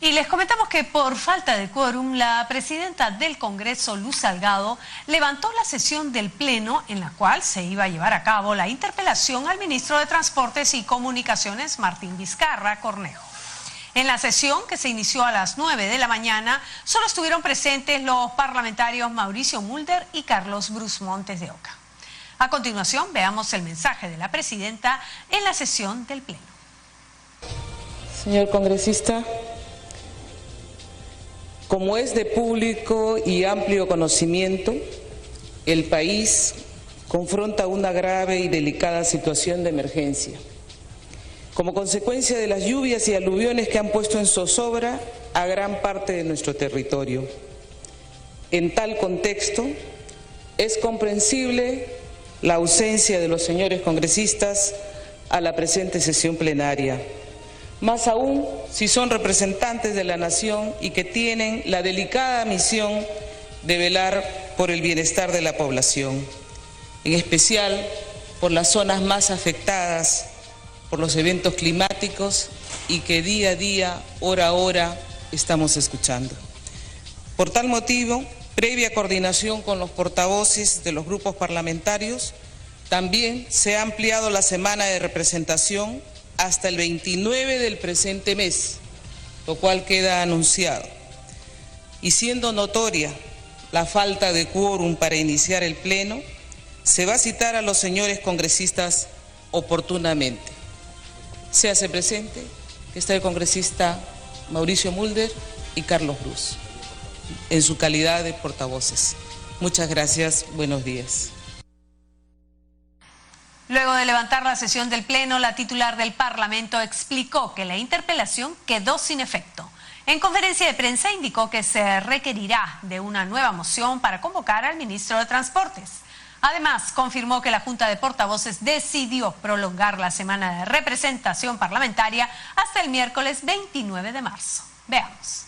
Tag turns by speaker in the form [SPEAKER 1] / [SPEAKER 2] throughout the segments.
[SPEAKER 1] Y les comentamos que por falta de quórum, la presidenta del Congreso, Luz Salgado, levantó la sesión del Pleno en la cual se iba a llevar a cabo la interpelación al ministro de Transportes y Comunicaciones, Martín Vizcarra Cornejo. En la sesión, que se inició a las 9 de la mañana, solo estuvieron presentes los parlamentarios Mauricio Mulder y Carlos Brus Montes de Oca. A continuación, veamos el mensaje de la presidenta en la sesión del Pleno.
[SPEAKER 2] Señor congresista, como es de público y amplio conocimiento, el país confronta una grave y delicada situación de emergencia, como consecuencia de las lluvias y aluviones que han puesto en zozobra a gran parte de nuestro territorio. En tal contexto, es comprensible la ausencia de los señores congresistas a la presente sesión plenaria, más aún si son representantes de la nación y que tienen la delicada misión de velar por el bienestar de la población, en especial por las zonas más afectadas por los eventos climáticos y que día a día, hora a hora, estamos escuchando. Por tal motivo, previa coordinación con los portavoces de los grupos parlamentarios, también se ha ampliado la semana de representación hasta el 29 del presente mes, lo cual queda anunciado. Y siendo notoria la falta de quórum para iniciar el Pleno, se va a citar a los señores congresistas oportunamente. Se hace presente que está el congresista Mauricio Mulder y Carlos Brus, en su calidad de portavoces. Muchas gracias, buenos días.
[SPEAKER 1] Luego de levantar la sesión del Pleno, la titular del Parlamento explicó que la interpelación quedó sin efecto. En conferencia de prensa indicó que se requerirá de una nueva moción para convocar al ministro de Transportes. Además, confirmó que la Junta de Portavoces decidió prolongar la semana de representación parlamentaria hasta el miércoles 29 de marzo. Veamos.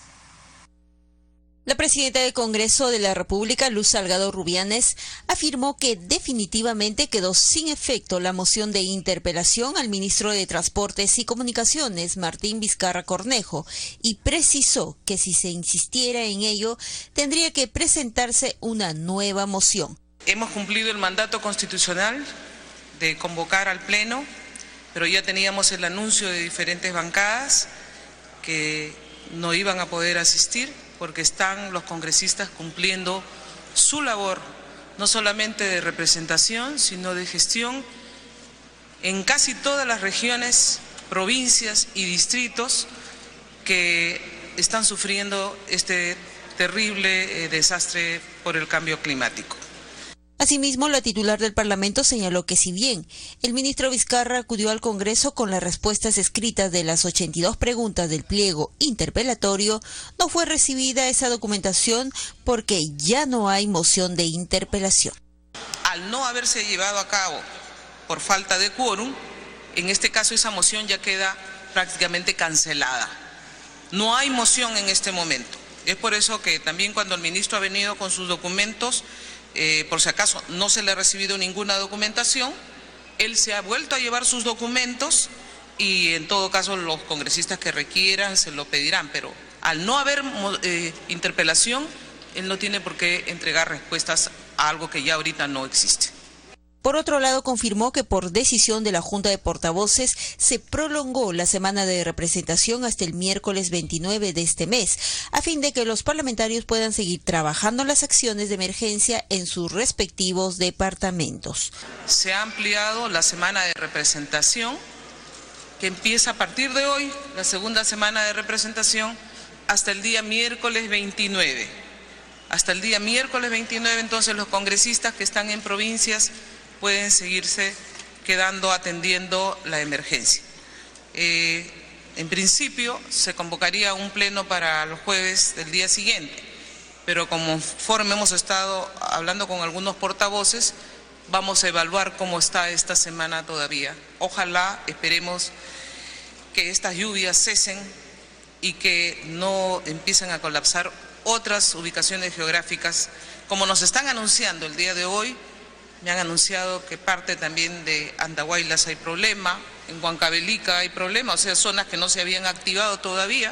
[SPEAKER 3] La presidenta del Congreso de la República, Luz Salgado Rubianes, afirmó que definitivamente quedó sin efecto la moción de interpelación al ministro de Transportes y Comunicaciones, Martín Vizcarra Cornejo, y precisó que si se insistiera en ello, tendría que presentarse una nueva moción.
[SPEAKER 2] Hemos cumplido el mandato constitucional de convocar al Pleno, pero ya teníamos el anuncio de diferentes bancadas que no iban a poder asistir, porque están los congresistas cumpliendo su labor, no solamente de representación, sino de gestión en casi todas las regiones, provincias y distritos que están sufriendo este terrible desastre por el cambio climático.
[SPEAKER 3] Asimismo, la titular del Parlamento señaló que si bien el ministro Vizcarra acudió al Congreso con las respuestas escritas de las 82 preguntas del pliego interpelatorio, no fue recibida esa documentación porque ya no hay moción de interpelación.
[SPEAKER 2] Al no haberse llevado a cabo por falta de quórum, en este caso esa moción ya queda prácticamente cancelada. No hay moción en este momento. Es por eso que también cuando el ministro ha venido con sus documentos, por si acaso no se le ha recibido ninguna documentación, él se ha vuelto a llevar sus documentos y en todo caso los congresistas que requieran se lo pedirán, pero al no haber interpelación, él no tiene por qué entregar respuestas a algo que ya ahorita no existe.
[SPEAKER 3] Por otro lado, confirmó que por decisión de la Junta de Portavoces se prolongó la semana de representación hasta el miércoles 29 de este mes, a fin de que los parlamentarios puedan seguir trabajando las acciones de emergencia en sus respectivos departamentos.
[SPEAKER 2] Se ha ampliado la semana de representación, que empieza a partir de hoy, la segunda semana de representación, hasta el día miércoles 29. Hasta el día miércoles 29, entonces, los congresistas que están en provincias pueden seguirse quedando atendiendo la emergencia. En principio se convocaría un pleno para los jueves del día siguiente, pero conforme hemos estado hablando con algunos portavoces, vamos a evaluar cómo está esta semana todavía. Ojalá, esperemos que estas lluvias cesen y que no empiecen a colapsar otras ubicaciones geográficas, como nos están anunciando el día de hoy. Me han anunciado que parte también de Andahuaylas hay problema, en Huancavelica hay problema, o sea, zonas que no se habían activado todavía.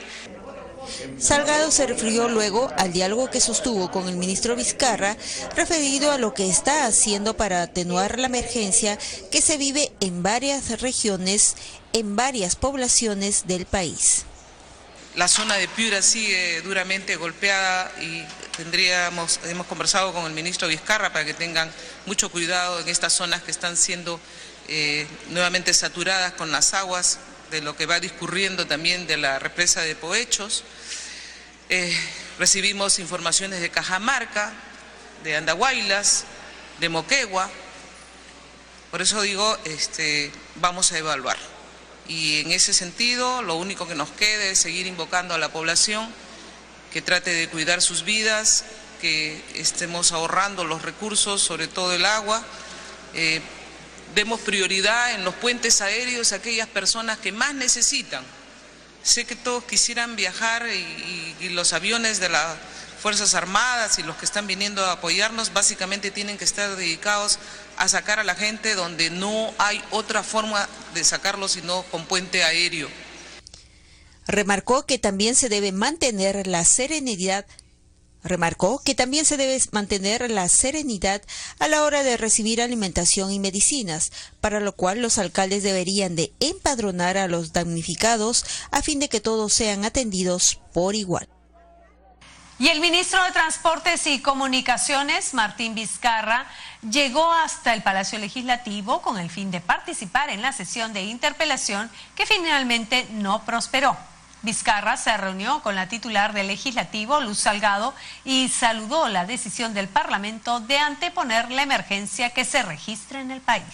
[SPEAKER 3] Salgado se refirió luego al diálogo que sostuvo con el ministro Vizcarra, referido a lo que está haciendo para atenuar la emergencia que se vive en varias regiones, en varias poblaciones del país.
[SPEAKER 2] La zona de Piura sigue duramente golpeada y hemos conversado con el ministro Vizcarra para que tengan mucho cuidado en estas zonas que están siendo nuevamente saturadas con las aguas de lo que va discurriendo también de la represa de Poechos. Recibimos informaciones de Cajamarca, de Andahuaylas, de Moquegua. Por eso digo, vamos a evaluar. Y en ese sentido, lo único que nos queda es seguir invocando a la población que trate de cuidar sus vidas, que estemos ahorrando los recursos, sobre todo el agua. Demos prioridad en los puentes aéreos a aquellas personas que más necesitan. Sé que todos quisieran viajar y los aviones de las Fuerzas Armadas y los que están viniendo a apoyarnos básicamente tienen que estar dedicados a sacar a la gente donde no hay otra forma de sacarlo sino con puente aéreo.
[SPEAKER 3] Remarcó que también se debe mantener la serenidad a la hora de recibir alimentación y medicinas, para lo cual los alcaldes deberían de empadronar a los damnificados a fin de que todos sean atendidos por igual.
[SPEAKER 1] Y el ministro de Transportes y Comunicaciones, Martín Vizcarra, llegó hasta el Palacio Legislativo con el fin de participar en la sesión de interpelación que finalmente no prosperó. Vizcarra se reunió con la titular del Legislativo, Luz Salgado, y saludó la decisión del Parlamento de anteponer la emergencia que se registra en el país.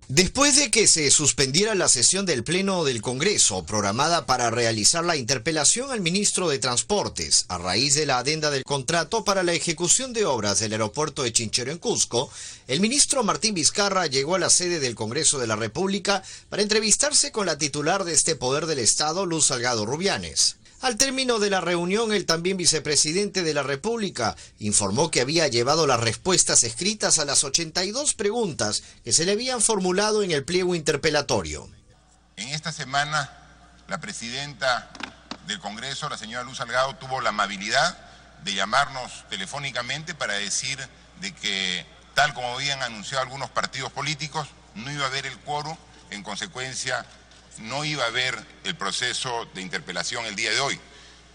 [SPEAKER 4] Después de que se suspendiera la sesión del Pleno del Congreso programada para realizar la interpelación al ministro de Transportes a raíz de la adenda del contrato para la ejecución de obras del aeropuerto de Chinchero en Cusco, el ministro Martín Vizcarra llegó a la sede del Congreso de la República para entrevistarse con la titular de este poder del Estado, Luz Salgado Rubianes. Al término de la reunión, el también vicepresidente de la República informó que había llevado las respuestas escritas a las 82 preguntas que se le habían formulado en el pliego interpelatorio.
[SPEAKER 5] En esta semana, la presidenta del Congreso, la señora Luz Salgado, tuvo la amabilidad de llamarnos telefónicamente para decir de que, tal como habían anunciado algunos partidos políticos, no iba a haber el quórum, en consecuencia no iba a haber el proceso de interpelación el día de hoy.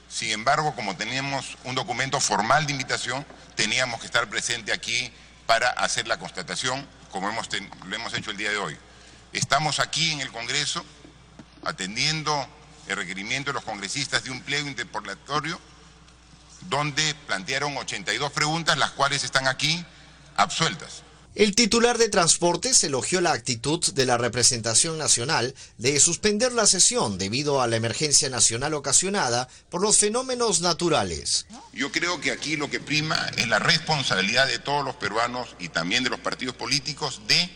[SPEAKER 5] Sin embargo, como teníamos un documento formal de invitación, teníamos que estar presente aquí para hacer la constatación, como lo hemos hecho el día de hoy. Estamos aquí en el Congreso atendiendo el requerimiento de los congresistas de un pliego interpelatorio donde plantearon 82 preguntas, las cuales están aquí absueltas.
[SPEAKER 4] El titular de Transportes elogió la actitud de la representación nacional de suspender la sesión debido a la emergencia nacional ocasionada por los fenómenos naturales.
[SPEAKER 5] Yo creo que aquí lo que prima es la responsabilidad de todos los peruanos y también de los partidos políticos de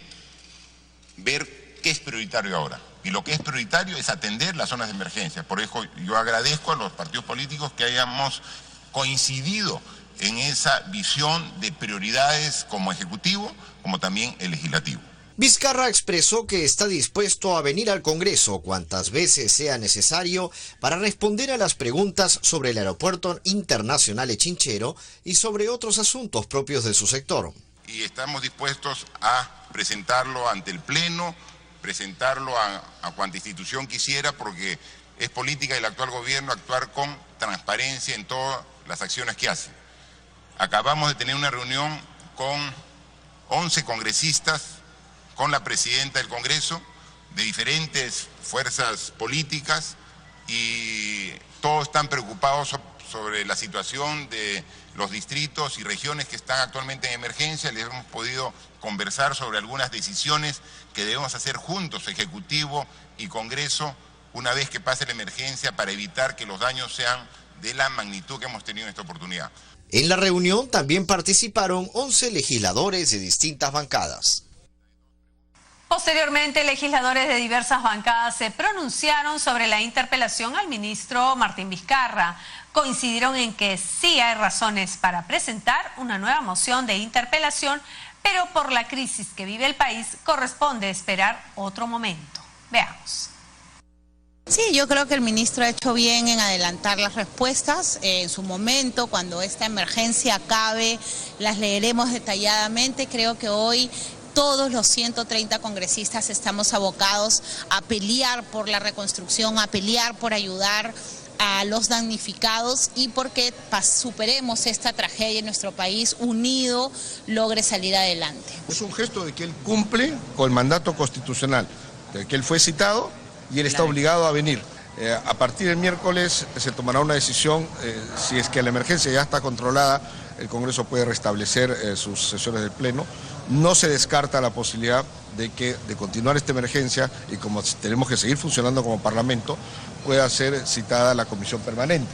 [SPEAKER 5] ver qué es prioritario ahora. Y lo que es prioritario es atender las zonas de emergencia. Por eso yo agradezco a los partidos políticos que hayamos coincidido en esa visión de prioridades como Ejecutivo, como también el Legislativo.
[SPEAKER 4] Vizcarra expresó que está dispuesto a venir al Congreso cuantas veces sea necesario para responder a las preguntas sobre el Aeropuerto Internacional de Chinchero y sobre otros asuntos propios de su sector.
[SPEAKER 5] Y estamos dispuestos a presentarlo ante el Pleno, presentarlo a cuanta institución quisiera, porque es política del actual gobierno actuar con transparencia en todas las acciones que hace. Acabamos de tener una reunión con 11 congresistas, con la presidenta del Congreso, de diferentes fuerzas políticas, y todos están preocupados sobre la situación de los distritos y regiones que están actualmente en emergencia. Les hemos podido conversar sobre algunas decisiones que debemos hacer juntos, Ejecutivo y Congreso, una vez que pase la emergencia, para evitar que los daños sean de la magnitud que hemos tenido en esta oportunidad.
[SPEAKER 4] En la reunión también participaron 11 legisladores de distintas bancadas.
[SPEAKER 1] Posteriormente, legisladores de diversas bancadas se pronunciaron sobre la interpelación al ministro Martín Vizcarra. Coincidieron en que sí hay razones para presentar una nueva moción de interpelación, pero por la crisis que vive el país corresponde esperar otro momento. Veamos.
[SPEAKER 6] Sí, yo creo que el ministro ha hecho bien en adelantar las respuestas. En su momento, cuando esta emergencia acabe, las leeremos detalladamente. Creo que hoy todos los 130 congresistas estamos abocados a pelear por la reconstrucción, a pelear por ayudar a los damnificados y porque superemos esta tragedia en nuestro país, unido, logre salir adelante.
[SPEAKER 7] Es un gesto de que él cumple con el mandato constitucional, de que él fue citado y él está obligado a venir. A partir del miércoles se tomará una decisión, si es que la emergencia ya está controlada, el Congreso puede restablecer sus sesiones del Pleno. No se descarta la posibilidad de continuar esta emergencia y como tenemos que seguir funcionando como Parlamento, pueda ser citada la Comisión Permanente,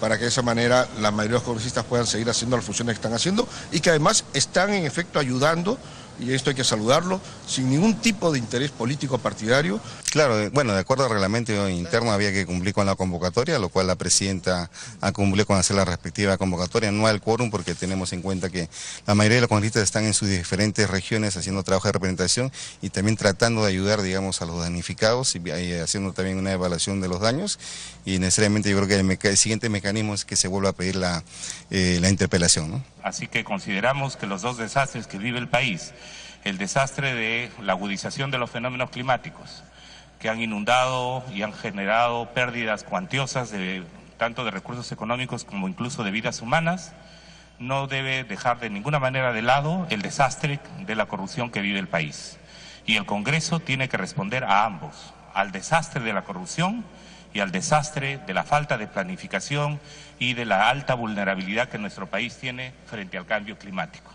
[SPEAKER 7] para que de esa manera la mayoría de los congresistas puedan seguir haciendo las funciones que están haciendo y que además están en efecto ayudando, y esto hay que saludarlo, sin ningún tipo de interés político partidario.
[SPEAKER 8] Claro, bueno, de acuerdo al reglamento interno había que cumplir con la convocatoria, lo cual la presidenta ha cumplido con hacer la respectiva convocatoria, no al quórum porque tenemos en cuenta que la mayoría de los congresistas están en sus diferentes regiones haciendo trabajo de representación y también tratando de ayudar, digamos, a los damnificados y haciendo también una evaluación de los daños y necesariamente yo creo que el siguiente mecanismo es que se vuelva a pedir la interpelación, ¿no?
[SPEAKER 9] Así que consideramos que los dos desastres que vive el país, el desastre de la agudización de los fenómenos climáticos, que han inundado y han generado pérdidas cuantiosas tanto de recursos económicos como incluso de vidas humanas, no debe dejar de ninguna manera de lado el desastre de la corrupción que vive el país. Y el Congreso tiene que responder a ambos, al desastre de la corrupción y al desastre de la falta de planificación y de la alta vulnerabilidad que nuestro país tiene frente al cambio climático.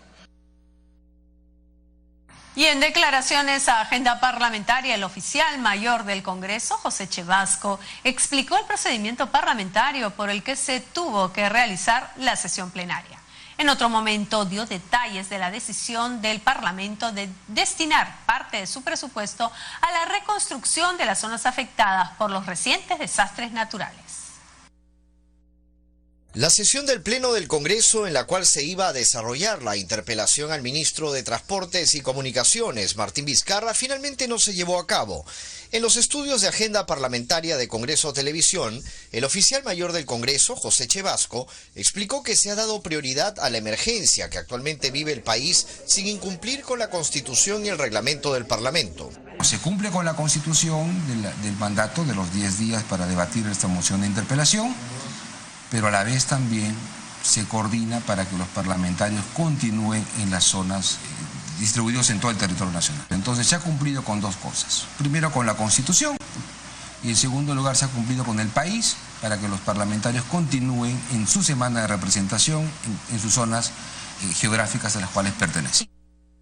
[SPEAKER 1] Y en declaraciones a Agenda Parlamentaria, el oficial mayor del Congreso, José Chevasco, explicó el procedimiento parlamentario por el que se tuvo que realizar la sesión plenaria. En otro momento dio detalles de la decisión del Parlamento de destinar parte de su presupuesto a la reconstrucción de las zonas afectadas por los recientes desastres naturales.
[SPEAKER 4] La sesión del Pleno del Congreso en la cual se iba a desarrollar la interpelación al ministro de Transportes y Comunicaciones, Martín Vizcarra, finalmente no se llevó a cabo. En los estudios de Agenda Parlamentaria de Congreso Televisión, el oficial mayor del Congreso, José Chevasco, explicó que se ha dado prioridad a la emergencia que actualmente vive el país sin incumplir con la Constitución y el reglamento del Parlamento.
[SPEAKER 10] Se cumple con la Constitución del mandato de los 10 días para debatir esta moción de interpelación, pero a la vez también se coordina para que los parlamentarios continúen en las zonas distribuidos en todo el territorio nacional. Entonces se ha cumplido con dos cosas. Primero con la Constitución y en segundo lugar se ha cumplido con el país para que los parlamentarios continúen en su semana de representación en sus zonas geográficas a las cuales pertenecen.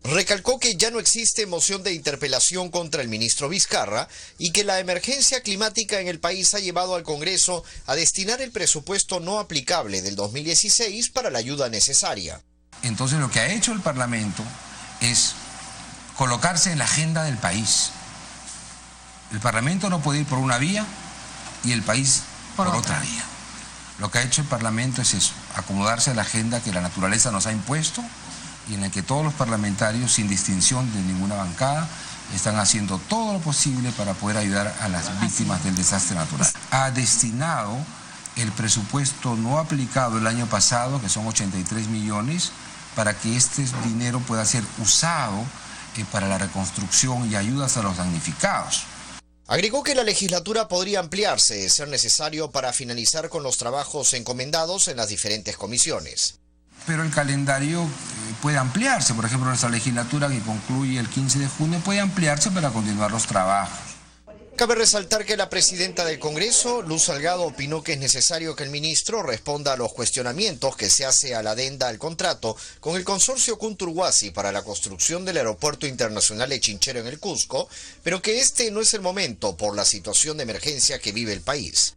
[SPEAKER 4] Recalcó que ya no existe moción de interpelación contra el ministro Vizcarra y que la emergencia climática en el país ha llevado al Congreso a destinar el presupuesto no aplicable del 2016 para la ayuda necesaria.
[SPEAKER 10] Entonces lo que ha hecho el Parlamento es colocarse en la agenda del país. El Parlamento no puede ir por una vía y el país por otra vía. Lo que ha hecho el Parlamento es eso, acomodarse a la agenda que la naturaleza nos ha impuesto y en la que todos los parlamentarios, sin distinción de ninguna bancada, están haciendo todo lo posible para poder ayudar a las víctimas del desastre natural. Ha destinado el presupuesto no aplicado el año pasado, que son 83 millones, para que este dinero pueda ser usado para la reconstrucción y ayudas a los damnificados.
[SPEAKER 4] Agregó que la legislatura podría ampliarse de ser necesario para finalizar con los trabajos encomendados en las diferentes comisiones.
[SPEAKER 10] Pero el calendario puede ampliarse, por ejemplo, nuestra legislatura que concluye el 15 de junio puede ampliarse para continuar los trabajos.
[SPEAKER 4] Cabe resaltar que la presidenta del Congreso, Luz Salgado, opinó que es necesario que el ministro responda a los cuestionamientos que se hace a la adenda al contrato con el consorcio Cunturhuasi para la construcción del aeropuerto internacional de Chinchero en el Cusco, pero que este no es el momento por la situación de emergencia que vive el país.